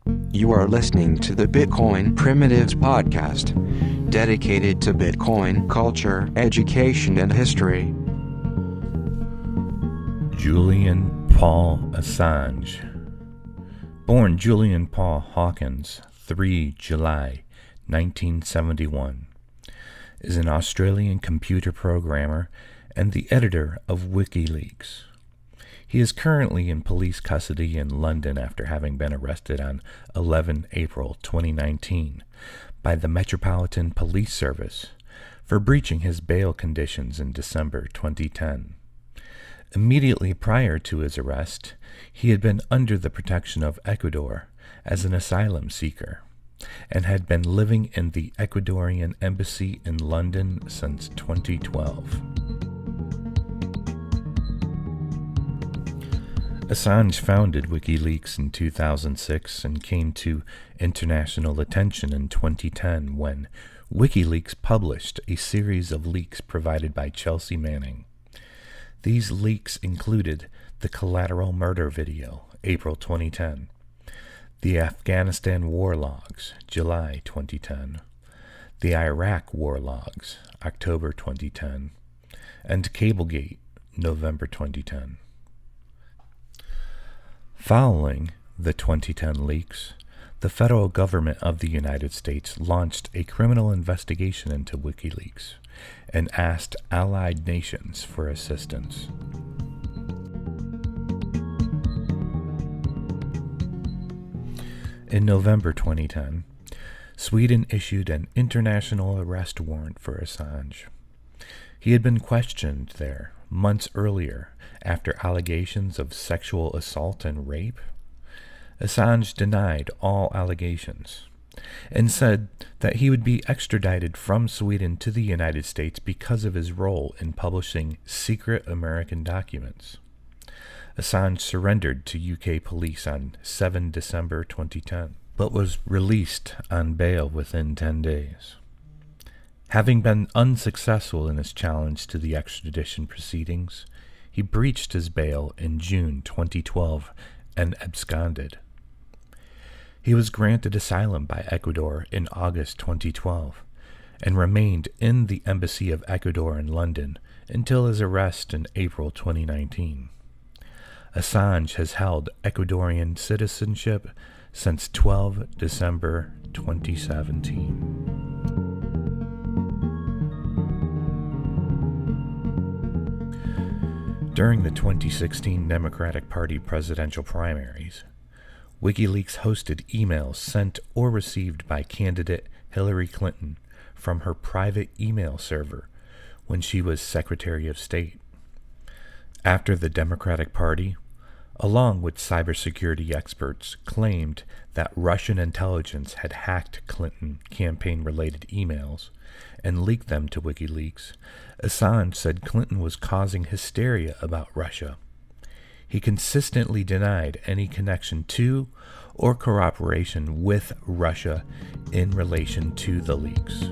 You are listening to the Bitcoin Primitives podcast, dedicated to Bitcoin culture, education, and history. Julian Paul Assange. Born Julian Paul Hawkins, 3 July 1971, is an Australian computer programmer and the editor of WikiLeaks. He is currently in police custody in London after having been arrested on 11 April 2019 by the Metropolitan Police Service for breaching his bail conditions in December 2010. Immediately prior to his arrest, he had been under the protection of Ecuador as an asylum seeker and had been living in the Ecuadorian Embassy in London since 2012. Assange founded WikiLeaks in 2006 and came to international attention in 2010 when WikiLeaks published a series of leaks provided by Chelsea Manning. These leaks included the Collateral Murder video, April 2010, the Afghanistan War Logs, July 2010, the Iraq War Logs, October 2010, and Cablegate, November 2010. Following the 2010 leaks, the federal government of the United States launched a criminal investigation into WikiLeaks and asked allied nations for assistance. In November 2010, Sweden issued an international arrest warrant for Assange. He had been questioned there months earlier after allegations of sexual assault and rape. Assange denied all allegations and said that he would be extradited from Sweden to the United States because of his role in publishing secret American documents. Assange surrendered to UK police on 7 December 2010, but was released on bail within 10 days. Having been unsuccessful in his challenge to the extradition proceedings, he breached his bail in June 2012 and absconded. He was granted asylum by Ecuador in August 2012 and remained in the Embassy of Ecuador in London until his arrest in April 2019. Assange has held Ecuadorian citizenship since 12 December 2017. During the 2016 Democratic Party presidential primaries, WikiLeaks hosted emails sent or received by candidate Hillary Clinton from her private email server when she was Secretary of State. After the Democratic Party, along with cybersecurity experts, claimed that Russian intelligence had hacked Clinton campaign-related emails and leaked them to WikiLeaks, Assange said Clinton was causing hysteria about Russia. He consistently denied any connection to or cooperation with Russia in relation to the leaks.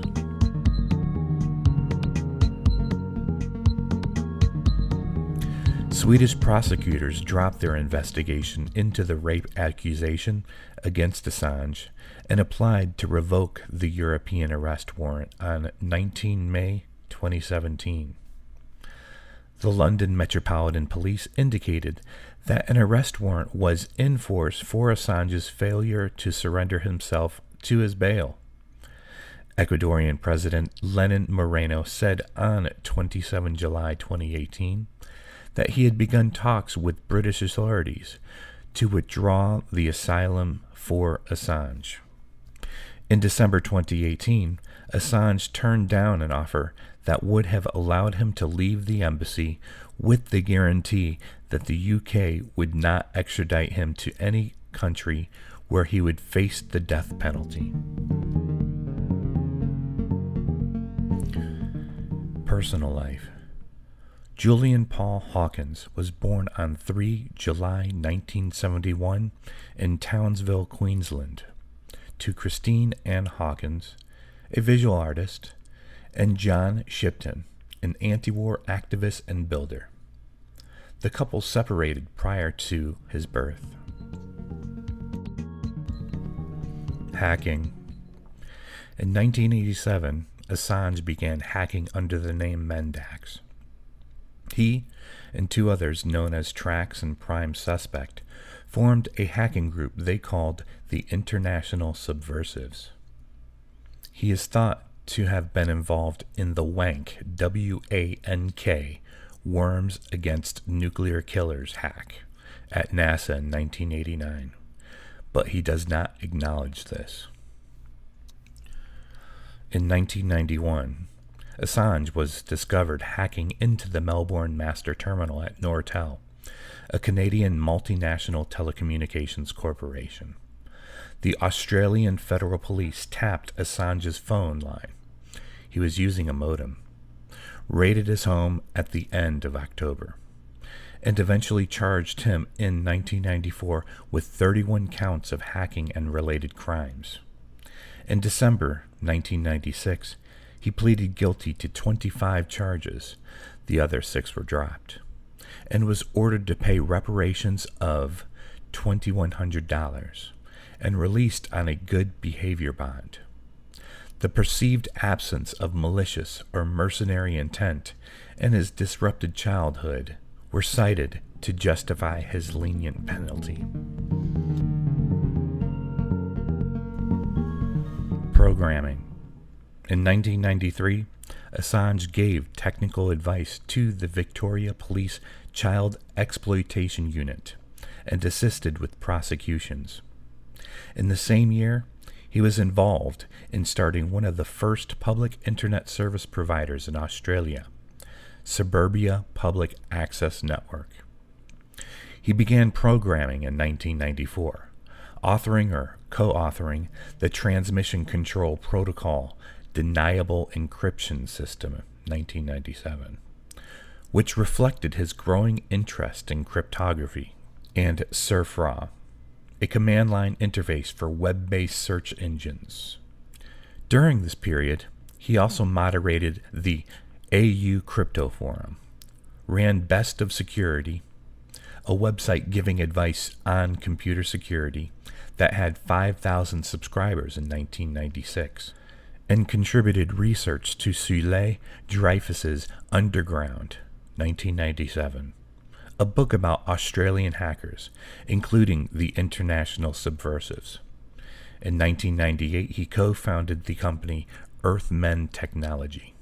Swedish prosecutors dropped their investigation into the rape accusation against Assange and applied to revoke the European arrest warrant on 19 May 2017. The London Metropolitan Police indicated that an arrest warrant was in force for Assange's failure to surrender himself to his bail. Ecuadorian President Lenin Moreno said on 27 July 2018 that he had begun talks with British authorities to withdraw the asylum for Assange. In December 2018, Assange turned down an offer that would have allowed him to leave the embassy with the guarantee that the UK would not extradite him to any country where he would face the death penalty. Personal life. Julian Paul Hawkins was born on 3 July 1971 in Townsville, Queensland, to Christine Ann Hawkins, a visual artist, and John Shipton, an anti-war activist and builder. The couple separated prior to his birth. Hacking. In 1987, Assange began hacking under the name Mendax. He and two others known as Trax and Prime Suspect formed a hacking group they called the International Subversives. He is thought to have been involved in the WANK, W-A-N-K, Worms Against Nuclear Killers hack at NASA in 1989, but he does not acknowledge this. In 1991, Assange was discovered hacking into the Melbourne Master Terminal at Nortel, a Canadian multinational telecommunications corporation. The Australian Federal Police tapped Assange's phone line. He was using a modem, raided his home at the end of October, and eventually charged him in 1994 with 31 counts of hacking and related crimes. In December 1996, he pleaded guilty to 25 charges. The other 6 were dropped, and was ordered to pay reparations of $2,100 and released on a good behavior bond. The perceived absence of malicious or mercenary intent and his disrupted childhood were cited to justify his lenient penalty. Programming. In 1993, Assange gave technical advice to the Victoria Police Child Exploitation Unit and assisted with prosecutions. In the same year, he was involved in starting one of the first public internet service providers in Australia, Suburbia Public Access Network. He began programming in 1994, authoring or co-authoring the Transmission Control Protocol Deniable Encryption System, 1997, which reflected his growing interest in cryptography, and SURFRA, a command line interface for web-based search engines. During this period, he also moderated the AU Crypto Forum, ran Best of Security, a website giving advice on computer security that had 5,000 subscribers in 1996, and contributed research to Sulet Dreyfus's Underground, 1997, a book about Australian hackers, including the International Subversives. In 1998, he co-founded the company Earthmen Technology.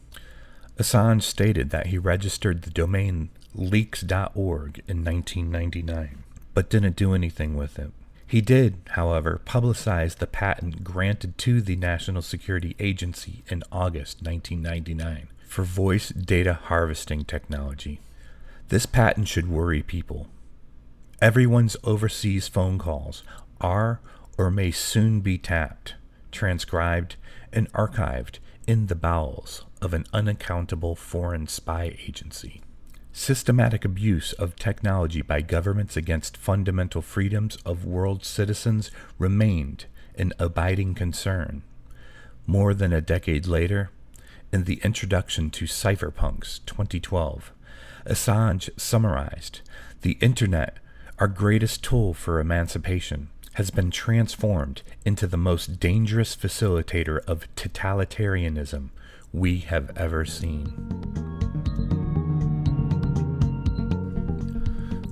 Assange stated that he registered the domain leaks.org in 1999, but didn't do anything with it. He did, however, publicize the patent granted to the National Security Agency in August 1999 for voice data harvesting technology. This patent should worry people. Everyone's overseas phone calls are or may soon be tapped, transcribed, and archived in the bowels of an unaccountable foreign spy agency. Systematic abuse of technology by governments against fundamental freedoms of world citizens remained an abiding concern. More than a decade later, in the introduction to Cypherpunks 2012, Assange summarized, "The Internet, our greatest tool for emancipation, has been transformed into the most dangerous facilitator of totalitarianism we have ever seen."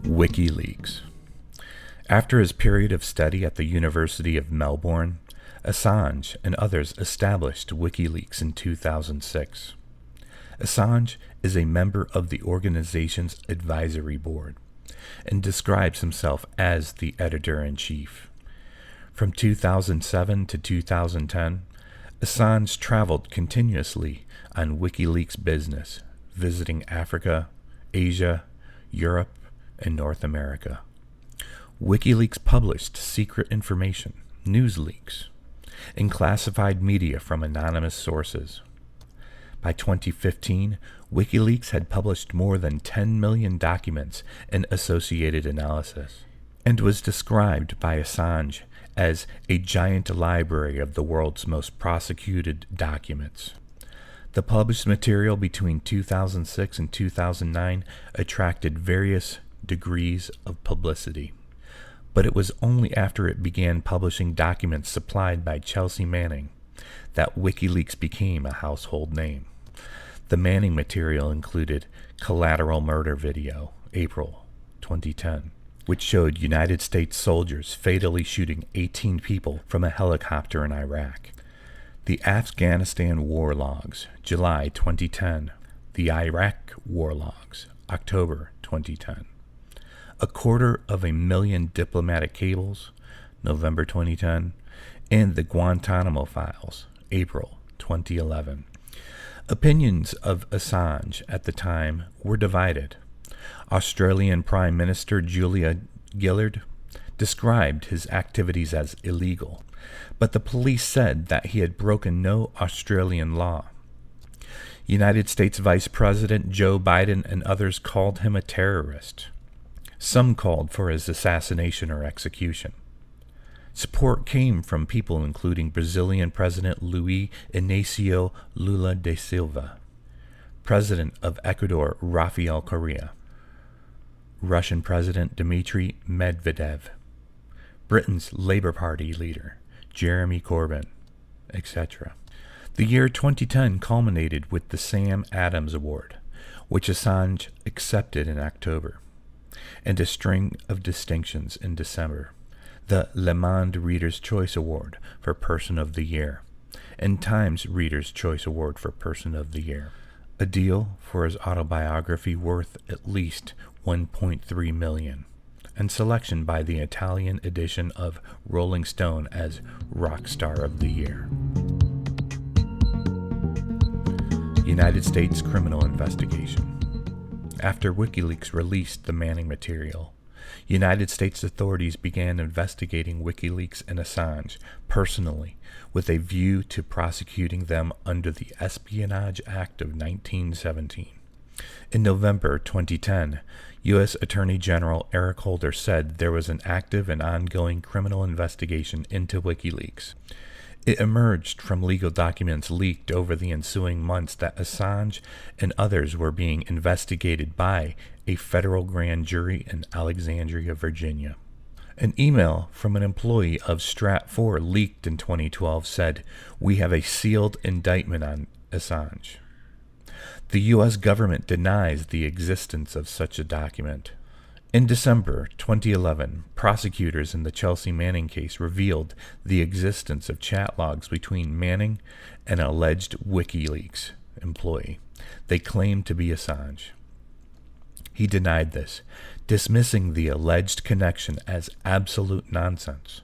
WikiLeaks. After his period of study at the University of Melbourne, Assange and others established WikiLeaks in 2006. Assange is a member of the organization's advisory board and describes himself as the editor-in-chief. From 2007 to 2010, Assange traveled continuously on WikiLeaks business, visiting Africa, Asia, Europe, and North America. WikiLeaks published secret information, news leaks, and classified media from anonymous sources. By 2015, WikiLeaks had published more than 10 million documents and associated analysis, and was described by Assange as a giant library of the world's most prosecuted documents. The published material between 2006 and 2009 attracted various degrees of publicity. but it was only after it began publishing documents supplied by Chelsea Manning that WikiLeaks became a household name. The Manning material included Collateral Murder Video, April 2010, which showed United States soldiers fatally shooting 18 people from a helicopter in Iraq. The Afghanistan War Logs, July 2010. The Iraq War Logs, October 2010. 250,000 diplomatic cables, November 2010. And the Guantanamo Files, April 2011. Opinions of Assange at the time were divided. Australian Prime Minister Julia Gillard described his activities as illegal, but the police said that he had broken no Australian law. United States Vice President Joe Biden and others called him a terrorist. Some called for his assassination or execution. Support came from people including Brazilian President Luiz Inácio Lula da Silva, President of Ecuador Rafael Correa, Russian President Dmitry Medvedev, Britain's Labour Party leader Jeremy Corbyn, etc. The year 2010 culminated with the Sam Adams Award, which Assange accepted in October, and a string of distinctions in December. The Le Monde Reader's Choice Award for Person of the Year, and Times Reader's Choice Award for Person of the Year. A deal for his autobiography worth at least $1.3 million, and selection by the Italian edition of Rolling Stone as Rock Star of the Year. United States criminal investigation. After WikiLeaks released the Manning material, United States authorities began investigating WikiLeaks and Assange personally with a view to prosecuting them under the Espionage Act of 1917. In November 2010, U.S. Attorney General Eric Holder said there was an active and ongoing criminal investigation into WikiLeaks. It emerged from legal documents leaked over the ensuing months that Assange and others were being investigated by a federal grand jury in Alexandria, Virginia. An email from an employee of Stratfor leaked in 2012 said, "We have a sealed indictment on Assange." The U.S. government denies the existence of such a document. In December 2011, prosecutors in the Chelsea Manning case revealed the existence of chat logs between Manning and an alleged WikiLeaks employee they claimed to be Assange. He denied this, dismissing the alleged connection as absolute nonsense.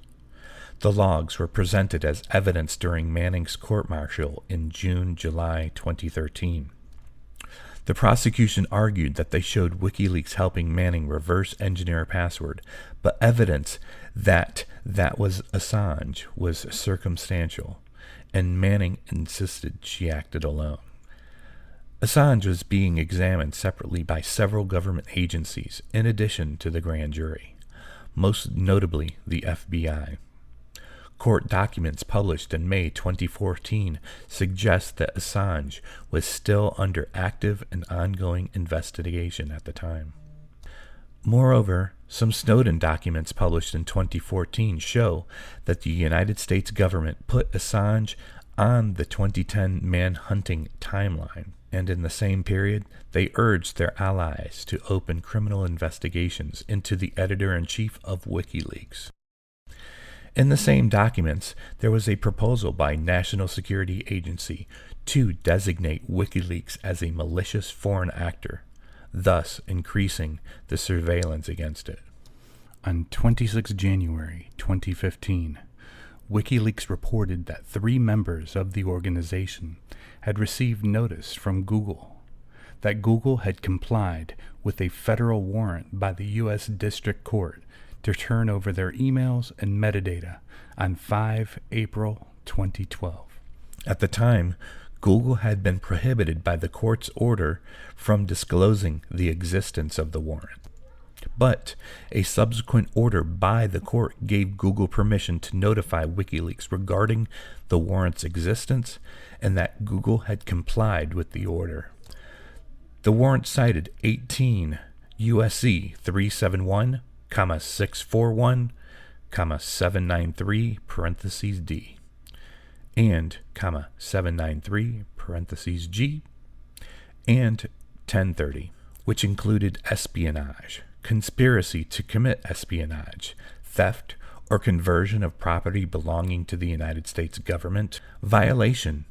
The logs were presented as evidence during Manning's court-martial in June-July 2013. The prosecution argued that they showed WikiLeaks helping Manning reverse engineer a password, but evidence that was Assange was circumstantial, and Manning insisted she acted alone. Assange was being examined separately by several government agencies in addition to the grand jury, most notably the FBI. Court documents published in May 2014 suggest that Assange was still under active and ongoing investigation at the time. Moreover, some Snowden documents published in 2014 show that the United States government put Assange on the 2010 manhunting timeline, and in the same period, they urged their allies to open criminal investigations into the editor-in-chief of WikiLeaks. In the same documents, there was a proposal by National Security Agency to designate WikiLeaks as a malicious foreign actor, thus increasing the surveillance against it. On 26 January 2015, WikiLeaks reported that 3 members of the organization had received notice from Google that Google had complied with a federal warrant by the U.S. District Court to turn over their emails and metadata on 5 April 2012. At the time, Google had been prohibited by the court's order from disclosing the existence of the warrant. But a subsequent order by the court gave Google permission to notify WikiLeaks regarding the warrant's existence and that Google had complied with the order. The warrant cited 18 U.S.C. 371, 641, 793 parentheses D, and 793 parentheses G, and 1030, which included espionage, conspiracy to commit espionage, theft or conversion of property belonging to the United States government, violation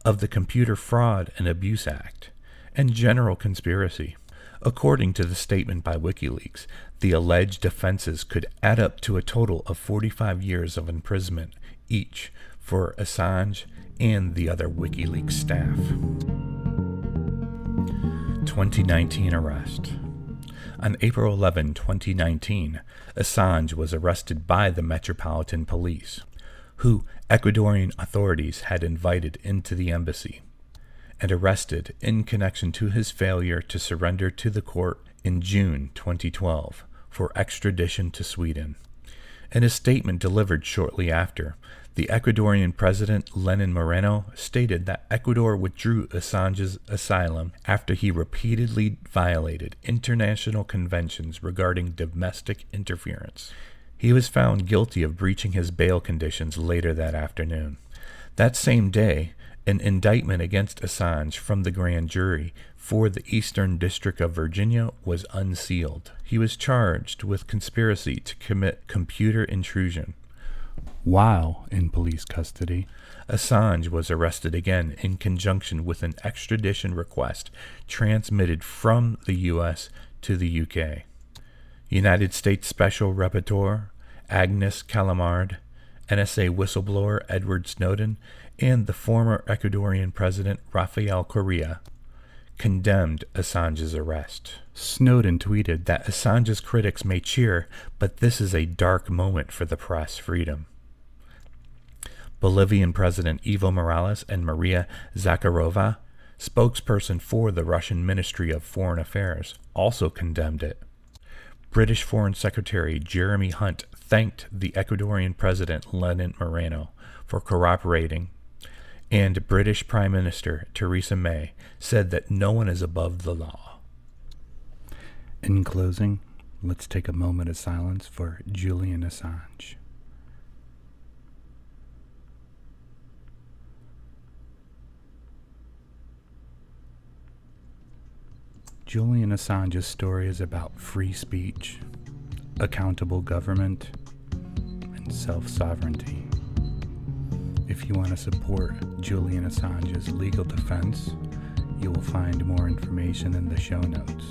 of the Computer Fraud and Abuse Act, and general conspiracy. According to the statement by WikiLeaks, the alleged offenses could add up to a total of 45 years of imprisonment each for Assange and the other WikiLeaks staff. 2019 arrest. On April 11, 2019, Assange was arrested by the Metropolitan Police, who Ecuadorian authorities had invited into the embassy, and arrested in connection to his failure to surrender to the court in June 2012 for extradition to Sweden. In a statement delivered shortly after, the Ecuadorian President Lenin Moreno stated that Ecuador withdrew Assange's asylum after he repeatedly violated international conventions regarding domestic interference. He was found guilty of breaching his bail conditions later that afternoon. That same day, an indictment against Assange from the grand jury for the Eastern District of Virginia was unsealed. He was charged with conspiracy to commit computer intrusion. While in police custody, Assange was arrested again in conjunction with an extradition request transmitted from the U.S. to the UK. United States Special Rapporteur Agnes Callamard, NSA whistleblower Edward Snowden, and the former Ecuadorian President Rafael Correa condemned Assange's arrest. Snowden tweeted that Assange's critics may cheer, but this is a dark moment for the press freedom. Bolivian President Evo Morales and Maria Zakharova, spokesperson for the Russian Ministry of Foreign Affairs, also condemned it. British Foreign Secretary Jeremy Hunt thanked the Ecuadorian President Lenin Moreno for cooperating, and British Prime Minister Theresa May said that no one is above the law. In closing, let's take a moment of silence for Julian Assange. Julian Assange's story is about free speech, accountable government, and self-sovereignty. If you want to support Julian Assange's legal defense, you will find more information in the show notes.